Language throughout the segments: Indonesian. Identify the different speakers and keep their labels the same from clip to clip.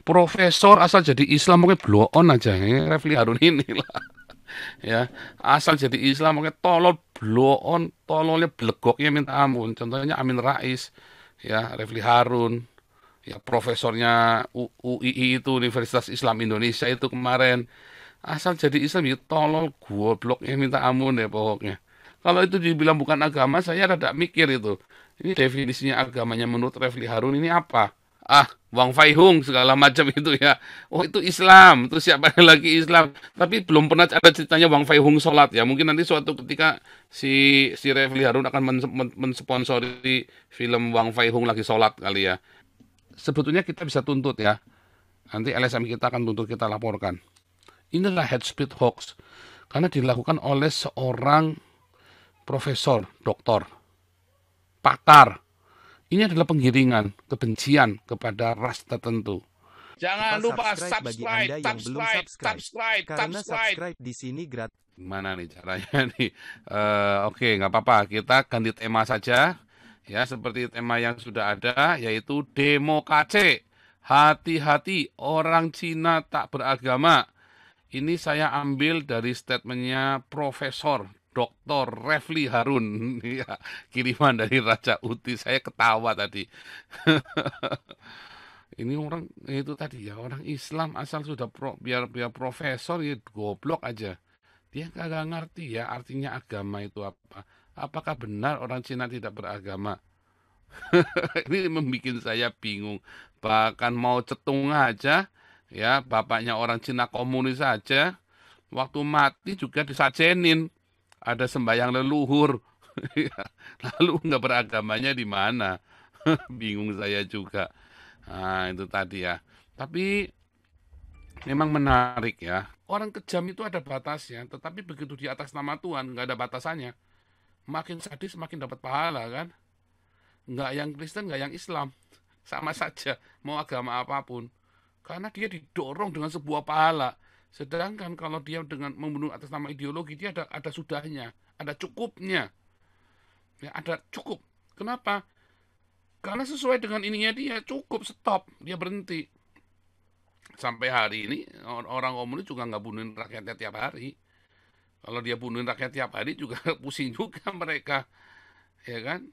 Speaker 1: Profesor asal jadi Islam mungkin blow on aja ya, Refli Harun ini lah. Ya, asal jadi Islam mungkin tolol blow on, tololnya belegoknya minta ampun. Contohnya Amin Rais, ya Refli Harun, ya profesornya UII itu Universitas Islam Indonesia itu kemarin. Asal jadi Islam ya tolol gobloknya minta ampun ya pokoknya. Kalau itu dibilang bukan agama, saya rada mikir itu. Ini definisinya agamanya menurut Refli Harun ini apa? Ah, Wang Fai Hung segala macam itu ya. Oh itu Islam, itu siapa lagi Islam? Tapi belum pernah ada ceritanya Wang Fai Hung sholat ya. Mungkin nanti suatu ketika si Refli Harun akan mensponsori film Wang Fai Hung lagi sholat kali ya. Sebetulnya kita bisa tuntut ya. Nanti LSM kita akan tuntut, kita laporkan. Inilah head speed hoax karena dilakukan oleh seorang profesor, doktor, pakar. Ini adalah penggiringan kebencian kepada ras tertentu. Jangan lupa
Speaker 2: Subscribe bagi Anda yang belum subscribe. Karena subscribe di sini gratis.
Speaker 1: Gimana nih caranya nih? Oke, nggak apa-apa. Kita ganti tema saja. Ya, seperti tema yang sudah ada, yaitu demo KC. Hati-hati, orang Cina tak beragama. Ini saya ambil dari statementnya Profesor Dr. Refli Harun. Ya, kiriman dari Raja Uti. Saya ketawa tadi. Ini orang itu tadi ya, orang Islam asal sudah biar profesor ya goblok aja. Dia kagak ngerti ya artinya agama itu apa. Apakah benar orang Cina tidak beragama? Ini membuat saya bingung. Bahkan mau cetung aja, ya bapaknya orang Cina komunis aja, waktu mati juga disajenin. Ada sembahyang leluhur. Lalu nggak beragamanya di mana? Bingung saya juga. Nah, itu tadi ya. Tapi memang menarik ya. Orang kejam itu ada batasnya, tetapi begitu di atas nama Tuhan nggak ada batasannya. Makin sadis makin dapat pahala kan. Nggak yang Kristen, nggak yang Islam. Sama saja, mau agama apapun. Karena dia didorong dengan sebuah pahala. Sedangkan kalau dia dengan membunuh atas nama ideologi, dia ada sudahnya, ada cukupnya. Ya, ada cukup. Kenapa? Karena sesuai dengan ininya dia cukup stop, dia berhenti. Sampai hari ini orang komunis juga nggak bunuhin rakyatnya tiap hari. Kalau dia bunuhin rakyat tiap hari juga pusing juga mereka, ya kan?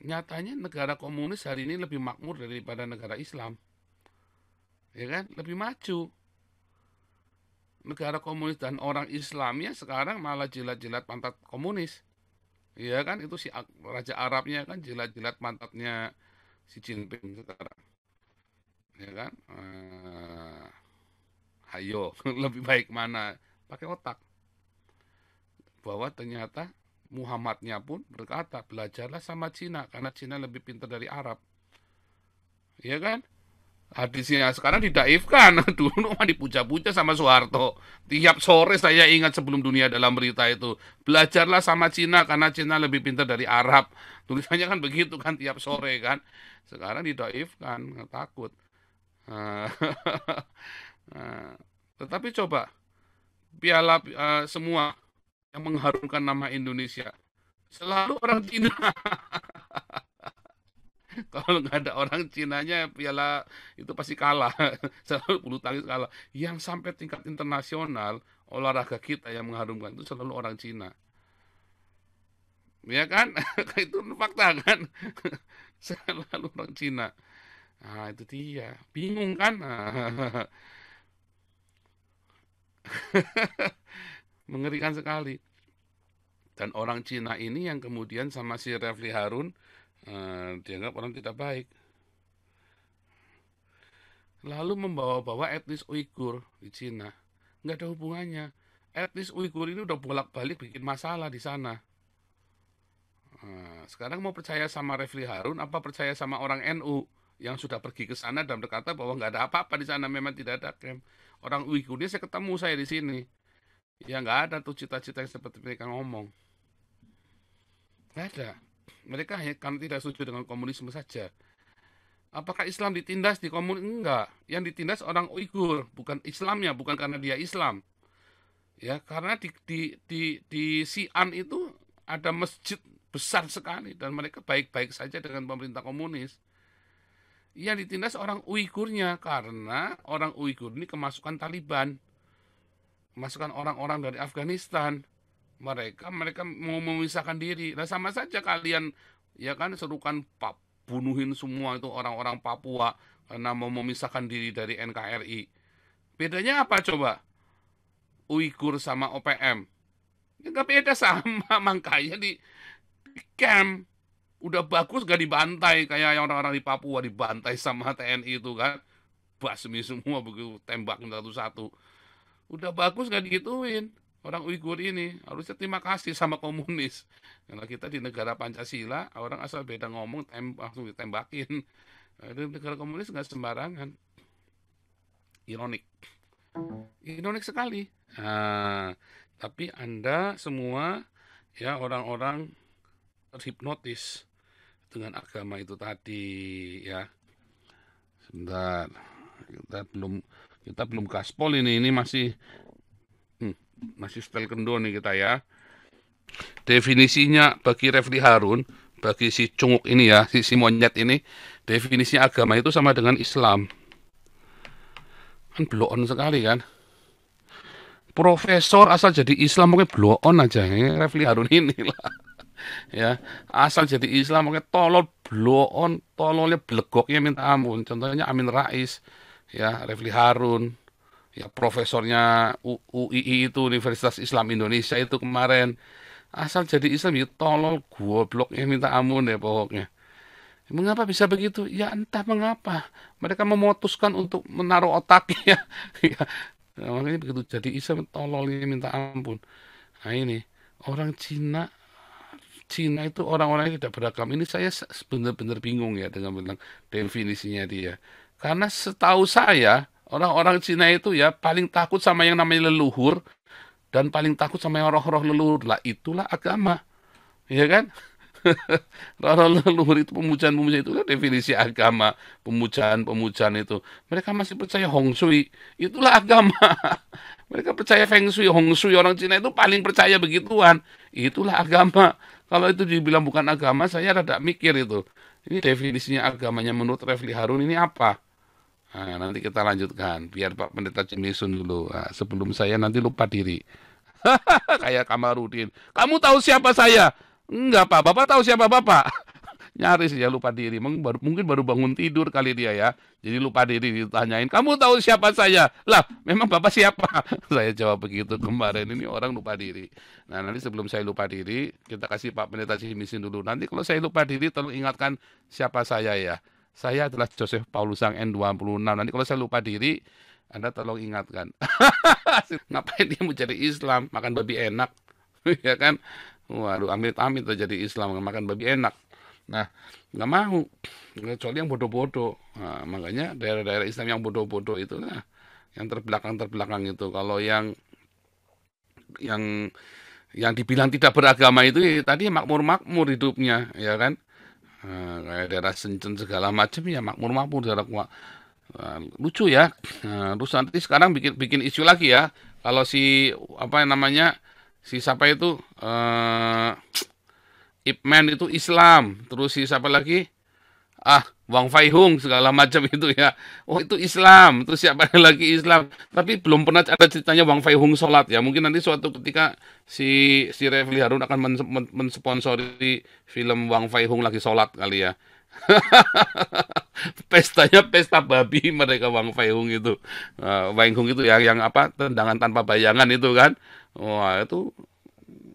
Speaker 1: Nyatanya negara komunis hari ini lebih makmur daripada negara Islam, ya kan? Lebih maju. Negara komunis dan orang Islamnya sekarang malah jilat-jilat pantat komunis, ya kan? Itu si Raja Arabnya kan jilat-jilat pantatnya si Jinping sekarang, ya kan? Ayo, lebih baik mana? Pakai otak. Bahwa ternyata Muhammadnya pun berkata, belajarlah sama Cina, karena Cina lebih pintar dari Arab. Iya kan? Hadisnya sekarang didaifkan. Dulu mah dipuja-puja sama Soeharto. Tiap sore saya ingat sebelum dunia dalam berita itu. Belajarlah sama Cina, karena Cina lebih pintar dari Arab. Tulisannya kan begitu kan tiap sore kan. Sekarang didaifkan, takut. Tetapi coba, piala semua yang mengharumkan nama Indonesia selalu orang Cina. Kalau nggak ada orang Cinanya piala itu pasti kalah. Selalu bulu tangkis kalah. Yang sampai tingkat internasional olahraga kita yang mengharumkan itu selalu orang Cina. Ya kan? Itu fakta kan? Selalu orang Cina. Nah, itu dia. Bingung kan? Nah, mengerikan sekali. Dan orang Cina ini yang kemudian sama si Refli Harun dianggap orang tidak baik. Lalu membawa-bawa etnis Uighur di Cina. Nggak ada hubungannya. Etnis Uighur ini udah bolak-balik bikin masalah di sana. Sekarang mau percaya sama Refli Harun apa percaya sama orang NU yang sudah pergi ke sana dan berkata bahwa nggak ada apa-apa di sana, memang tidak ada camp. Orang Uighur ini saya ketemu saya di sini. Ya nggak ada tuh cita-cita yang seperti mereka ngomong. Nggak ada. Mereka hanya karena tidak setuju dengan komunisme saja. Apakah Islam ditindas di komunis? Enggak. Yang ditindas orang Uighur, bukan Islamnya, bukan karena dia Islam. Ya, karena di Xi'an itu ada masjid besar sekali dan mereka baik-baik saja dengan pemerintah komunis. yang ditindas orang Uigurnya, karena orang Uigur ini kemasukan Taliban, kemasukan orang-orang dari Afghanistan. Mereka mau memisahkan diri. Nah, sama saja kalian, ya kan, serukan bunuhin semua itu orang-orang Papua karena mau memisahkan diri dari NKRI. Bedanya apa coba? Uighur sama OPM. Ya nggak beda, sama. Makanya di camp udah bagus gak dibantai kayak yang orang-orang di Papua dibantai sama TNI itu kan. Basmi semua begitu, tembak satu-satu. Udah bagus gak digituin. Orang Uighur ini harusnya terima kasih sama komunis. Karena kita di negara Pancasila, orang asal beda ngomong langsung ditembakin. Di negara komunis nggak sembarangan. Ironik, ironik sekali. Nah, tapi Anda semua, ya, orang-orang terhipnotis dengan agama itu tadi, ya. Sebentar, kita belum gaspol ini masih setel kendo nih kita ya. Definisinya bagi Refli Harun, bagi si cunguk ini ya, si monyet ini, definisinya agama itu sama dengan Islam. Kan blow-on sekali kan. Profesor asal jadi Islam mungkin blow-on aja, ya, Refli Harun ini lah. Ya, asal jadi Islam mungkin tolol, blow-on, tololnya belegoknya minta ampun. Contohnya Amin Rais, ya, Refli Harun, ya, profesornya UII itu, Universitas Islam Indonesia itu kemarin, asal jadi Islam ya tolol, gobloknya minta ampun deh pokoknya. Mengapa bisa begitu? Ya entah mengapa. Mereka memutuskan untuk menaruh otaknya. Ya, makanya begitu jadi Islam tololnya minta ampun. Nah ini, orang Cina itu orang-orang yang tidak beragama. Ini saya benar-benar bingung ya dengan bilang definisinya dia. Karena setahu saya, orang-orang Cina itu ya paling takut sama yang namanya leluhur dan paling takut sama yang roh-roh leluhur. Lah itulah agama. Ya kan? Roh-roh leluhur itu, pemujaan-pemujaan itu kan definisi agama, pemujaan-pemujaan itu. Mereka masih percaya Hong Shui. Itulah agama. Mereka percaya Feng Shui, Hong Shui. Orang Cina itu paling percaya begituan. Itulah agama. Kalau itu dibilang bukan agama, saya rada mikir itu. Ini definisinya agamanya menurut Refli Harun ini apa? Nah, nanti kita lanjutkan. Biar Pak Pendeta Cimisun dulu. Nah, sebelum saya nanti lupa diri. Kayak Kamarudin. Kamu tahu siapa saya? Enggak, Pak. Bapak tahu siapa Bapak? Nyaris ya lupa diri. Mungkin baru bangun tidur kali dia ya. Jadi lupa diri, ditanyain, kamu tahu siapa saya? Lah, memang Bapak siapa? Saya jawab begitu kemarin. Ini orang lupa diri. Nah, nanti sebelum saya lupa diri, kita kasih Pak Pendeta Cimisun dulu. Nanti kalau saya lupa diri, tolong ingatkan siapa saya ya. Saya adalah Joseph Paulusang N26. Nanti kalau saya lupa diri, Anda tolong ingatkan. Ngapain dia mau jadi Islam? Makan babi enak. Ya kan? Waduh, amit-amit tuh jadi Islam, makan babi enak. Nah, nggak mau. Kecuali yang bodoh-bodoh. Nah, makanya daerah-daerah Islam yang bodoh-bodoh itu, nah, yang terbelakang-terbelakang itu. Kalau yang yang dibilang tidak beragama itu ya, tadi makmur-makmur hidupnya, ya kan? Kayak daerah Sencen segala macam ya makmur-makmur daerah lucu ya. Terus nanti sekarang bikin isu lagi ya. Kalau si apa namanya si siapa itu Ip Man itu Islam, terus si siapa lagi? Wang Fai Hung segala macam itu ya. Oh itu Islam, terus siapa lagi Islam? Tapi belum pernah ada ceritanya Wang Fai Hung sholat ya. Mungkin nanti suatu ketika si Refli Harun akan mensponsori film Wang Fai Hung lagi sholat kali ya. Pestanya pesta babi mereka Wang Fai Hung itu. Wang Hung itu ya yang apa tendangan tanpa bayangan itu kan. Wah itu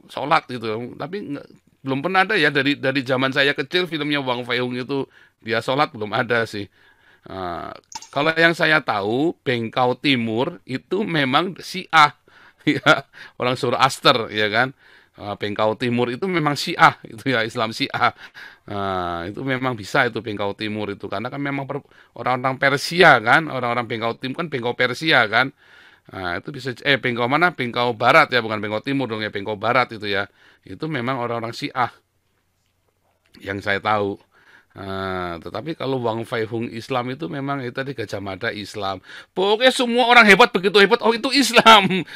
Speaker 1: sholat gitu. Tapi belum pernah ada ya dari zaman saya kecil filmnya Wang Fei Hung itu dia sholat belum ada sih. Kalau yang saya tahu Bengkau Timur itu memang Syiah, ya orang Zoroaster ya kan. Bengkau Timur itu memang Syiah itu ya Islam Syiah. Itu memang bisa itu Bengkau Timur itu karena kan memang orang-orang Persia kan orang-orang Bengkau Timur kan Bengkau Persia kan. Itu bisa Bengkau mana? Bengkau Barat ya, bukan Bengkau Timur dong ya, Bengkau Barat itu ya. Itu memang orang-orang Syiah yang saya tahu. Tetapi kalau Wang Fei Hung Islam itu memang itu tadi Gajah Mada Islam. Pokoknya semua orang hebat begitu hebat, oh itu Islam.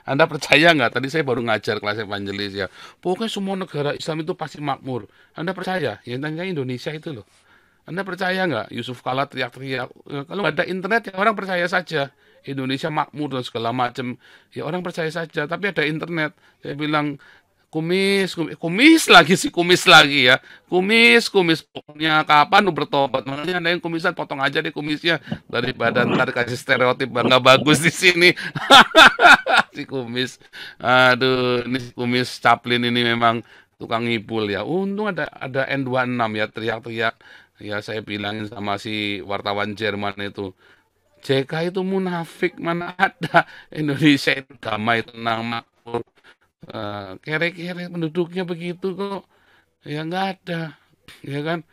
Speaker 1: Anda percaya nggak? Tadi saya baru ngajar kelas evangelis ya. Pokoknya semua negara Islam itu pasti makmur. Anda percaya? Yang tanya Indonesia itu loh. Anda percaya nggak Yusuf Kala teriak-teriak? Kalau nggak ada internet ya orang percaya saja. Indonesia makmur dan segala macam. Ya orang percaya saja. Tapi ada internet. Saya bilang kumis, kumis, kumis lagi sih kumis lagi ya. Kumis, kumis. Pokoknya kapan lu bertobat? Makanya ada yang kumisan potong aja deh kumisnya daripada ntar kasih stereotip nggak bagus di sini. Si kumis. Aduh, ini si kumis Chaplin ini memang tukang ngibul ya. Untung ada N26 ya teriak-teriak. Ya saya bilangin sama si wartawan Jerman itu. JK itu munafik, mana ada Indonesia itu damai, tenang, makmur. Kere-kere penduduknya begitu kok. Ya nggak ada. Ya kan?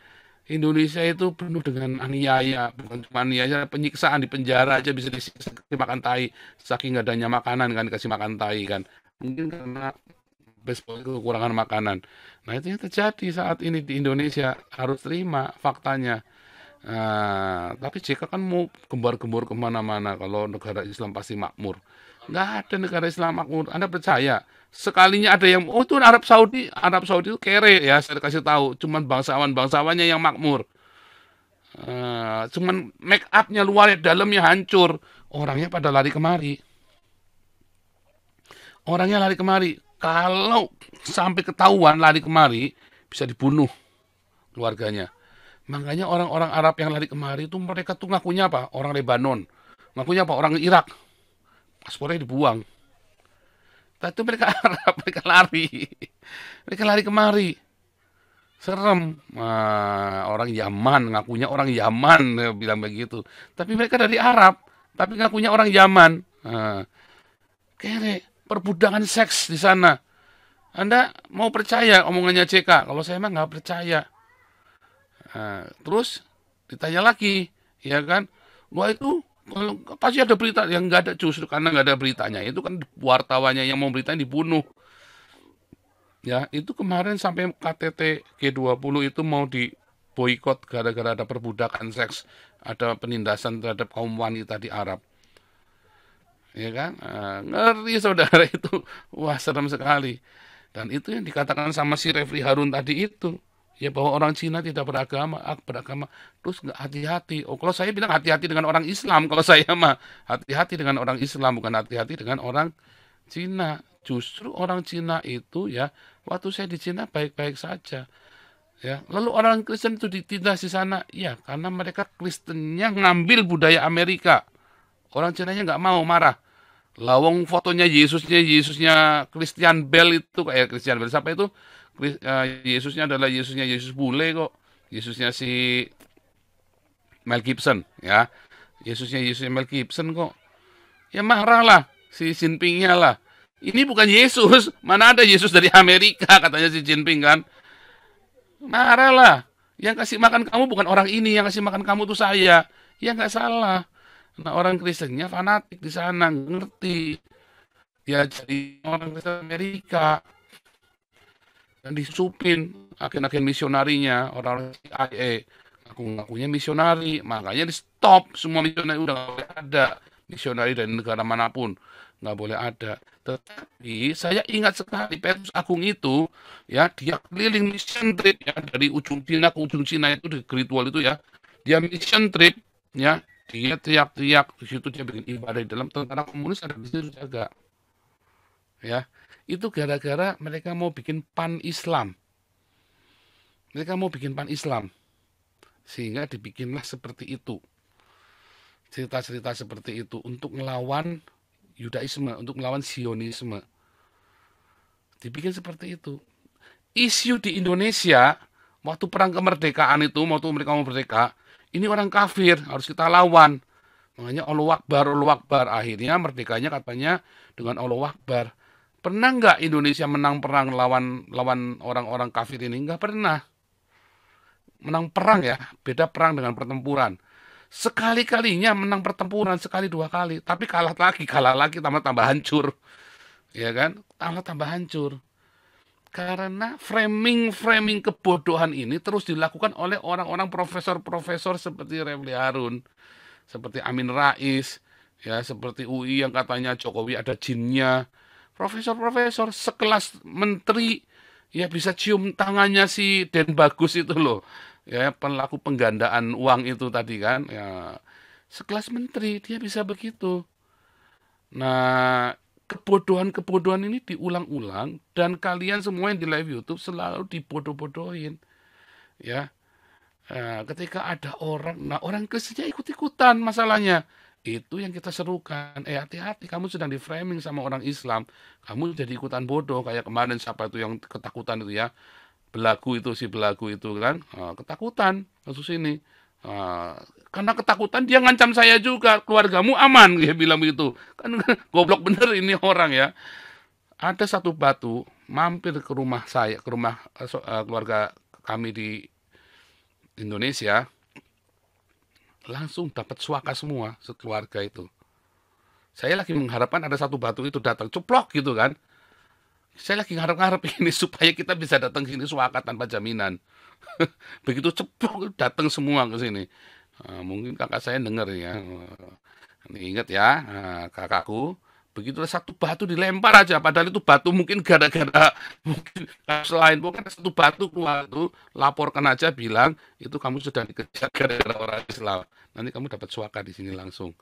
Speaker 1: Indonesia itu penuh dengan aniaya, bukan cuma aniaya, penyiksaan di penjara aja bisa disiksa makan tai, saking nggak adanya makanan kan dikasih makan tai kan. Mungkin karena baseball itu kekurangan makanan. Nah itu yang terjadi saat ini di Indonesia harus terima faktanya. Tapi JK kan mau gembar-gembor kemana-mana kalau negara Islam pasti makmur. Nggak ada negara Islam makmur. Anda percaya? Sekalinya ada yang, oh itu Arab Saudi itu kere ya, saya kasih tahu. Cuman bangsawannya yang makmur. Cuman make upnya luar, dalamnya hancur. Orangnya pada lari kemari. Orangnya lari kemari. Kalau sampai ketahuan lari kemari, bisa dibunuh keluarganya. Makanya orang-orang Arab yang lari kemari itu mereka tuh ngakunya apa? Orang Lebanon. Ngakunya apa? Orang Irak. Paspornya dibuang. Tapi itu mereka Arab, mereka lari. Mereka lari kemari. Serem. Orang Yaman, ngakunya orang Yaman, bilang begitu. Tapi mereka dari Arab, tapi ngakunya orang Yaman. Kere, perbudakan seks di sana. Anda mau percaya omongannya CK? Kalau saya emang nggak percaya. Terus ditanya lagi, ya kan? Wah itu pasti ada berita yang nggak ada, justru karena nggak ada beritanya. Itu kan wartawannya yang mau berita dibunuh. Ya itu kemarin sampai KTT G20 itu mau diboikot gara-gara ada perbudakan seks, ada penindasan terhadap kaum wanita di Arab. Ya kan? Ngeri saudara itu. Wah serem sekali. Dan itu yang dikatakan sama si Refli Harun tadi itu. Ya bahwa orang Cina tidak beragama. Terus nggak hati-hati. Oh kalau saya bilang hati-hati dengan orang Islam. Kalau saya mah hati-hati dengan orang Islam. Bukan hati-hati dengan orang Cina. Justru orang Cina itu ya. Waktu saya di Cina baik-baik saja. Ya, lalu orang Kristen itu ditindas di sana. Ya karena mereka Kristennya ngambil budaya Amerika. Orang Cinanya nggak mau, marah. Lawang fotonya Yesusnya Christian Bale itu kayak Christian Bale. Siapa itu? Yesusnya adalah Yesus bule kok. Yesusnya si Mel Gibson ya. Yesusnya Mel Gibson kok. Ya marah lah si Jinpingnya lah. Ini bukan Yesus. Mana ada Yesus dari Amerika katanya si Jinping kan. Marah lah. Yang kasih makan kamu bukan orang ini. Yang kasih makan kamu tuh saya. Ya nggak salah. Nah orang Kristennya fanatik di sana, ngerti. Dia jadi orang Kristen Amerika. Dan disupin agen-agen misionarinya, orang CIA. Ngaku-ngakunya misionari. Makanya di stop semua misionari, udah nggak boleh ada. Misionari dari negara manapun. Nggak boleh ada. Tetapi saya ingat sekali Petrus Agung itu, ya dia keliling mission trip ya dari ujung Cina ke ujung Cina itu di ritual itu ya. Dia mission trip ya. Dia teriak-teriak di situ, dia bikin ibadah di dalam. Tentara komunis ada di situ jaga. Ya, itu gara-gara mereka mau bikin pan Islam. Mereka mau bikin pan Islam. Sehingga dibikinlah seperti itu. Cerita-cerita seperti itu untuk melawan Yudaisme, untuk melawan Zionisme. Dibikin seperti itu. Isu di Indonesia waktu perang kemerdekaan itu, waktu mereka mau merdeka, ini orang kafir, harus kita lawan. Makanya Allahu Akbar. Akhirnya merdekanya katanya dengan Allahu Akbar. Pernah nggak Indonesia menang perang lawan orang-orang kafir ini? Nggak pernah. Menang perang ya, beda perang dengan pertempuran. Sekali-kalinya menang pertempuran, sekali dua kali. Tapi kalah lagi, tambah hancur. Ya kan? Tambah hancur. Karena framing kebodohan ini terus dilakukan oleh orang-orang profesor-profesor seperti Refli Harun, seperti Amin Rais, ya seperti UI yang katanya Jokowi ada jinnya. Profesor-profesor sekelas menteri ya bisa cium tangannya si Den Bagus itu loh. ya pelaku penggandaan uang itu tadi kan, ya sekelas menteri dia bisa begitu. Nah, kebodohan-kebodohan ini diulang-ulang dan kalian semua yang di live YouTube selalu dibodoh-bodohin, ya. Ketika ada orang, nah orang Kristennya ikut-ikutan masalahnya. Itu yang kita serukan. Hati-hati, kamu sedang di framing sama orang Islam. Kamu jadi ikutan bodoh kayak kemarin siapa itu yang ketakutan itu ya. Belagu itu si belagu itu kan, ketakutan kasus ini. Ah, karena ketakutan dia ngancam saya juga, keluargamu aman dia bilang begitu. Kan goblok bener ini orang ya. Ada satu batu mampir ke rumah saya, ke rumah keluarga kami di Indonesia, langsung dapat suaka semua sekeluarga itu. Saya lagi mengharapkan ada satu batu itu datang ceplok gitu kan. Saya lagi ngarep-ngarep ini supaya kita bisa datang ke sini suaka tanpa jaminan. Begitu ceplok datang semua ke sini. Mungkin kakak saya dengar ya. Ini ingat ya, kakakku. Begitu ada satu batu dilempar aja, padahal itu batu mungkin gara-gara mungkin selain bukan satu batu keluar itu laporkan aja bilang itu kamu sudah dikejar gara-gara orang Islam. Nanti kamu dapat suaka di sini langsung.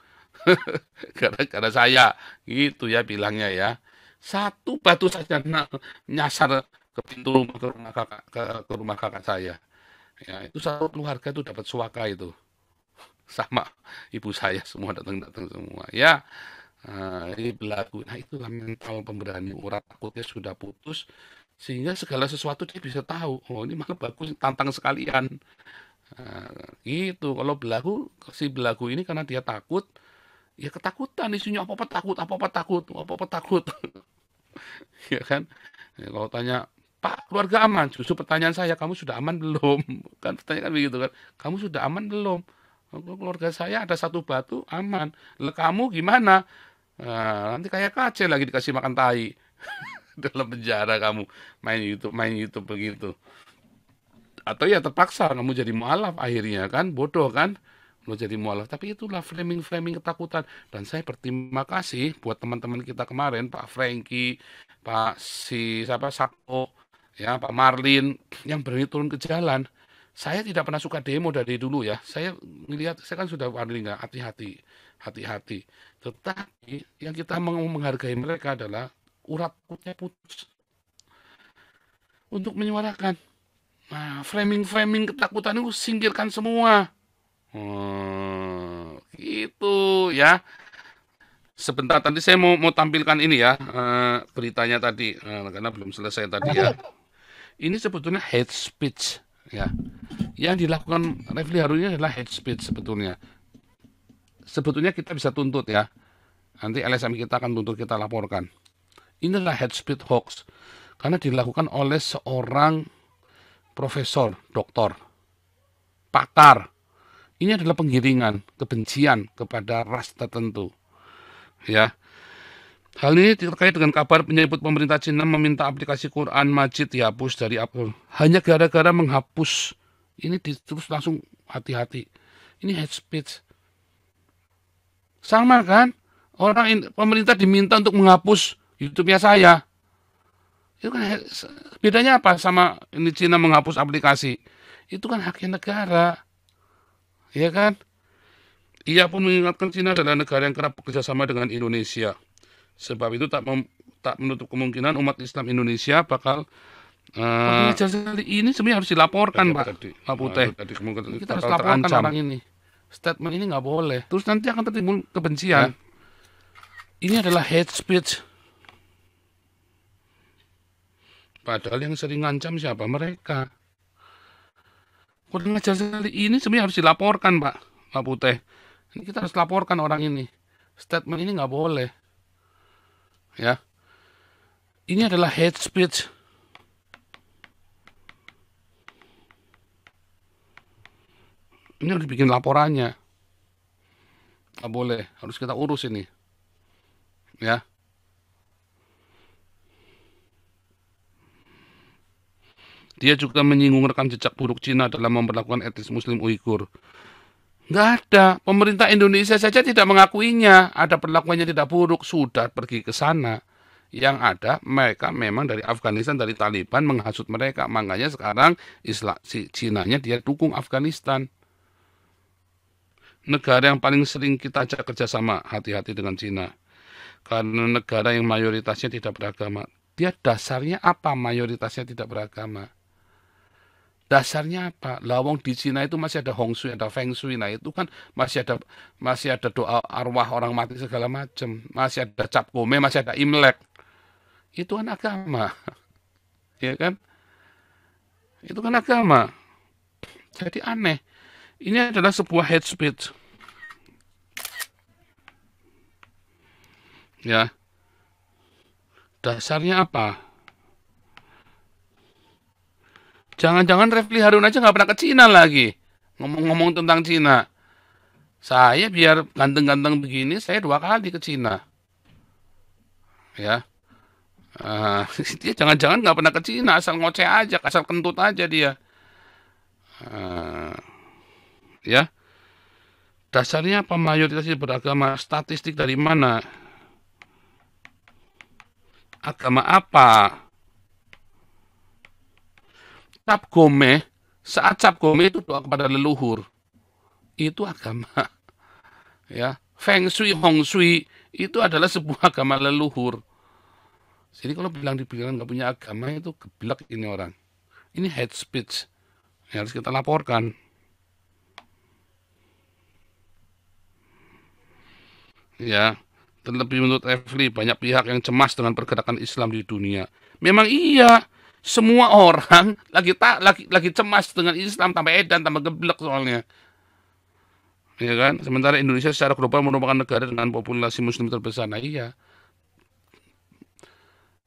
Speaker 1: Gara-gara saya gitu ya bilangnya ya. Satu batu saja nyasar ke pintu rumah ke rumah kakak saya. Ya, itu satu keluarga itu dapat suaka itu. Sama ibu saya semua datang-datang semua. Ya, ini berlaku. Nah, itulah mental pemberani. Orang takutnya sudah putus sehingga segala sesuatu dia bisa tahu. Oh, ini malah bagus, tantang sekalian. Gitu. Kalau belagu, si belagu ini karena dia takut, ya ketakutan isunya apa-apa takut, apa-apa takut, apa-apa takut. Ya kan? Ya, kalau tanya, Pak, keluarga aman? Justru pertanyaan saya, kamu sudah aman belum? Kan pertanyaan kan begitu kan? Kamu sudah aman belum? Keluarga saya ada satu batu, aman. Lah kamu gimana? Nanti kayak kace lagi dikasih makan tai. Dalam penjara kamu. Main YouTube begitu. Atau ya terpaksa kamu jadi mualaf akhirnya kan? Bodoh kan? Lo jadi mualaf. Tapi itulah framing-framing ketakutan. Dan saya berterima kasih buat teman-teman kita kemarin, Pak Franky, Pak siapa Sako, ya Pak Marlin yang berani turun ke jalan. Saya tidak pernah suka demo dari dulu ya. Saya melihat, saya kan sudah warning nggak hati-hati, hati-hati. Tetapi yang kita mau menghargai mereka adalah urat kutnya putus untuk menyuarakan. Nah, framing-framing ketakutan itu singkirkan semua. Gitu ya. Sebentar tadi saya mau tampilkan ini ya, beritanya tadi karena belum selesai tadi ya. Ini sebetulnya hate speech ya. Yang dilakukan Refli Harun ini adalah hate speech sebetulnya. Sebetulnya kita bisa tuntut ya. Nanti LSM kita akan tuntut, kita laporkan. Ini adalah hate speech hoax karena dilakukan oleh seorang profesor, doktor, pakar. Ini adalah penggiringan kebencian kepada ras tertentu. Ya. Hal ini terkait dengan kabar penyebut pemerintah Cina meminta aplikasi Quran Majid dihapus dari Apple. Hanya gara-gara menghapus. Ini terus langsung hati-hati. Ini hate speech. Sama kan? Pemerintah diminta untuk menghapus YouTube-nya saya. Itu kan bedanya apa sama ini Cina menghapus aplikasi? Itu kan haknya negara. Ya kan? Ia pun mengingatkan Cina adalah negara yang kerap bekerjasama dengan Indonesia. Sebab itu tak menutup kemungkinan umat Islam Indonesia bakal ini sebenarnya harus dilaporkan Pak Putih. Kita harus laporkan orang ini. Statement ini nggak boleh. Terus nanti akan tertimbul kebencian. Ini adalah hate speech. Padahal yang sering ngancam siapa? Mereka. Kurang ajar sekali. Ini sebenarnya harus dilaporkan Pak Putih. Ini kita harus laporkan orang ini. Statement ini nggak boleh. Ya. Ini adalah hate speech. Ini harus bikin laporannya. Nggak boleh. Harus kita urus ini. Ya. Dia juga menyinggung rekam jejak buruk Cina dalam memperlakukan etnis Muslim Uighur. Nggak ada. Pemerintah Indonesia saja tidak mengakuinya. Ada perlakuannya tidak buruk. Sudah pergi ke sana. Yang ada mereka memang dari Afghanistan, dari Taliban menghasut mereka. Makanya sekarang Cina-nya dia dukung Afghanistan. Negara yang paling sering kita ajak kerjasama, hati-hati dengan Cina. Karena negara yang mayoritasnya tidak beragama. Dia dasarnya apa mayoritasnya tidak beragama? Dasarnya apa? Lawang di Cina itu masih ada Hong Shui, ada Feng Shui. Nah itu kan masih ada doa arwah orang mati segala macam. Masih ada Cap Gome, masih ada Imlek. Itu kan agama, ya kan? Itu kan agama. Jadi aneh. Ini adalah sebuah hate speech. Ya, dasarnya apa? Jangan-jangan Refli Harun aja nggak pernah ke Cina lagi. Ngomong-ngomong tentang Cina. Saya biar ganteng-ganteng begini, saya 2 kali ke Cina. Ya, dia jangan-jangan nggak pernah ke Cina, asal ngoceh aja, asal kentut aja dia. Uh, ya, dasarnya apa mayoritas beragama? Statistik dari mana? Agama apa? Cap Gome, saat Cap Gome itu doa kepada leluhur. Itu agama. Ya, Feng Shui, Hong Shui itu adalah sebuah agama leluhur. Jadi kalau dibilang nggak punya agama itu geblek ini orang. Ini hate speech yang harus kita laporkan. Ya, terlebih menurut Refli banyak pihak yang cemas dengan pergerakan Islam di dunia. Memang iya, semua orang lagi cemas dengan Islam, tambah edan, tambah geblek soalnya. Ya kan? Sementara Indonesia secara global merupakan negara dengan populasi muslim terbesar. Nah iya,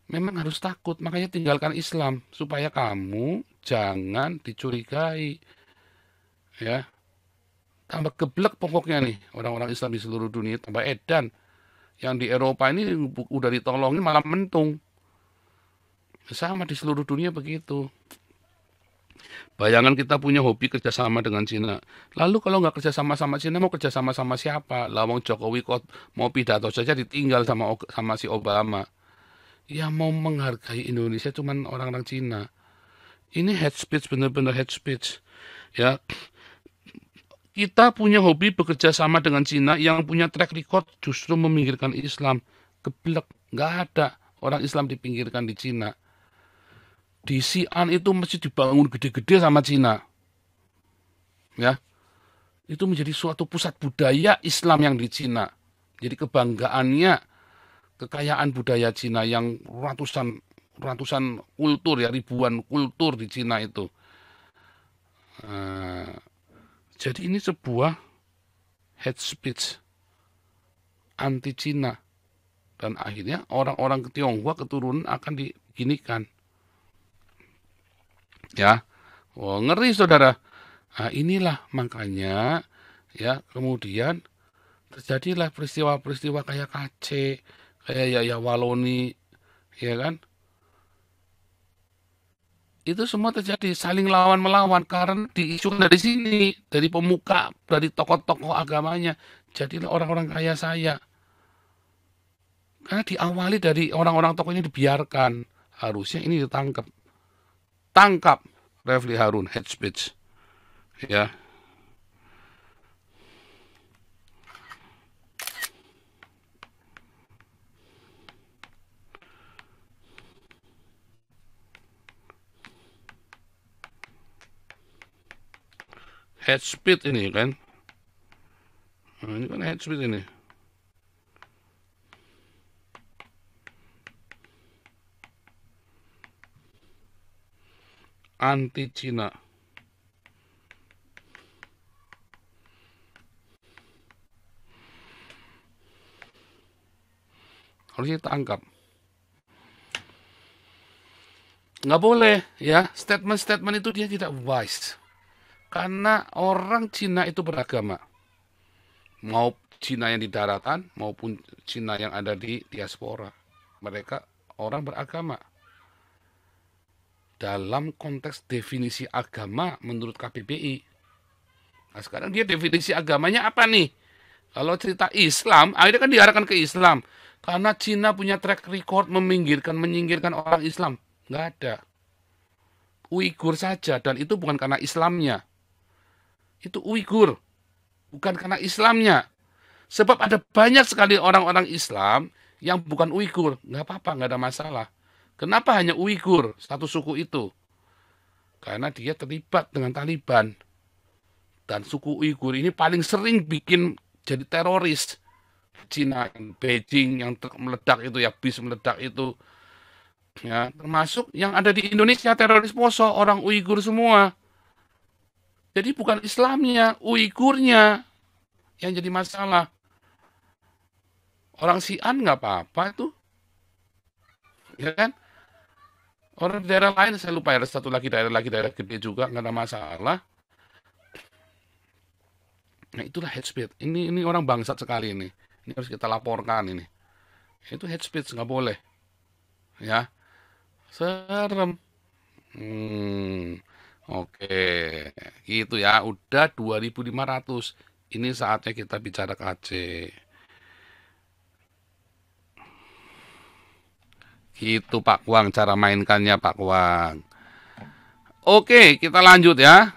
Speaker 1: memang harus takut, makanya tinggalkan Islam supaya kamu jangan dicurigai. Ya, tambah geblek pokoknya nih orang-orang Islam di seluruh dunia, tambah edan. Yang di Eropa ini udah ditolongin malah mentung. Sama di seluruh dunia begitu. Bayangan kita punya hobi kerjasama dengan Cina. Lalu kalau nggak kerjasama sama Cina, mau kerjasama sama siapa? Lawang Jokowi kok mau pidato saja ditinggal sama si Obama. Yang mau menghargai Indonesia cuman orang-orang Cina. Ini hate speech, benar-benar hate speech. Ya, kita punya hobi bekerja sama dengan Cina yang punya track record justru meminggirkan Islam. Geblek, nggak ada orang Islam dipinggirkan di Cina. Di Xi'an itu masih dibangun gede-gede sama Cina. Ya, itu menjadi suatu pusat budaya Islam yang di Cina. Jadi kebanggaannya, kekayaan budaya Cina yang ratusan kultur ya, ribuan kultur di Cina itu. Jadi ini sebuah hate speech anti Cina, dan akhirnya orang-orang Tionghoa keturunan akan diginikan. Ya, ngeri saudara. Nah, inilah makanya ya kemudian terjadilah peristiwa-peristiwa kayak KC, kayak ya Waloni, ya kan? Itu semua terjadi saling lawan melawan karena diisukan dari sini, dari pemuka, dari tokoh-tokoh agamanya. Jadilah orang-orang kaya saya. Karena diawali dari orang-orang tokohnya dibiarkan. Harusnya ini ditangkap. Tangkap Refli Harun, hate speech. Ya. Hate speech ini kan. Nah, ini kan hate speech ini. Anti Cina. Harusnya ditangkap. Nggak boleh ya, statement-statement itu dia tidak wise. Karena orang Cina itu beragama. Mau Cina yang di daratan maupun Cina yang ada di diaspora. Mereka orang beragama. Dalam konteks definisi agama menurut KBBI. Nah sekarang dia definisi agamanya apa nih? Kalau cerita Islam, akhirnya kan diarahkan ke Islam. Karena Cina punya track record menyingkirkan orang Islam. Nggak ada. Uighur saja, dan itu bukan karena Islamnya. Itu Uighur, bukan karena Islamnya. Sebab ada banyak sekali orang-orang Islam yang bukan Uighur. Nggak apa-apa, nggak ada masalah. Kenapa hanya Uighur, satu suku itu? Karena dia terlibat dengan Taliban. Dan suku Uighur ini paling sering bikin jadi teroris. Cina, Beijing yang meledak itu, ya bis meledak itu. Ya, termasuk yang ada di Indonesia teroris Poso, orang Uighur semua. Jadi bukan Islamnya, Uighurnya yang jadi masalah. Orang Xi'an nggak apa-apa itu. Ya kan? Orang di daerah lain, saya lupa, ada satu lagi daerah gede juga, nggak ada masalah. Nah itulah hate speech. Ini orang bangsat sekali ini. Ini harus kita laporkan ini. Itu hate speech, nggak boleh. Ya, serem. Oke, gitu ya. Udah 2.500. Ini saatnya kita bicara ke Aceh. Gitu Pak Kuang, cara mainkannya Pak Kuang. Oke, kita lanjut ya.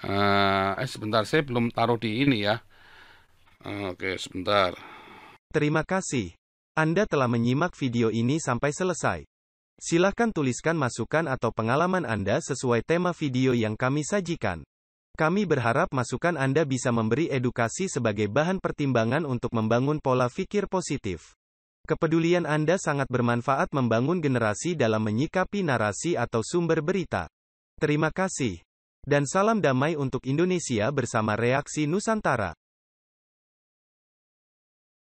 Speaker 1: Sebentar, saya belum taruh di ini ya. Oke, sebentar.
Speaker 2: Terima kasih. Anda telah menyimak video ini sampai selesai. Silahkan tuliskan masukan atau pengalaman Anda sesuai tema video yang kami sajikan. Kami berharap masukan Anda bisa memberi edukasi sebagai bahan pertimbangan untuk membangun pola pikir positif. Kepedulian Anda sangat bermanfaat membangun generasi dalam menyikapi narasi atau sumber berita. Terima kasih. Dan salam damai untuk Indonesia bersama Reaksi Nusantara.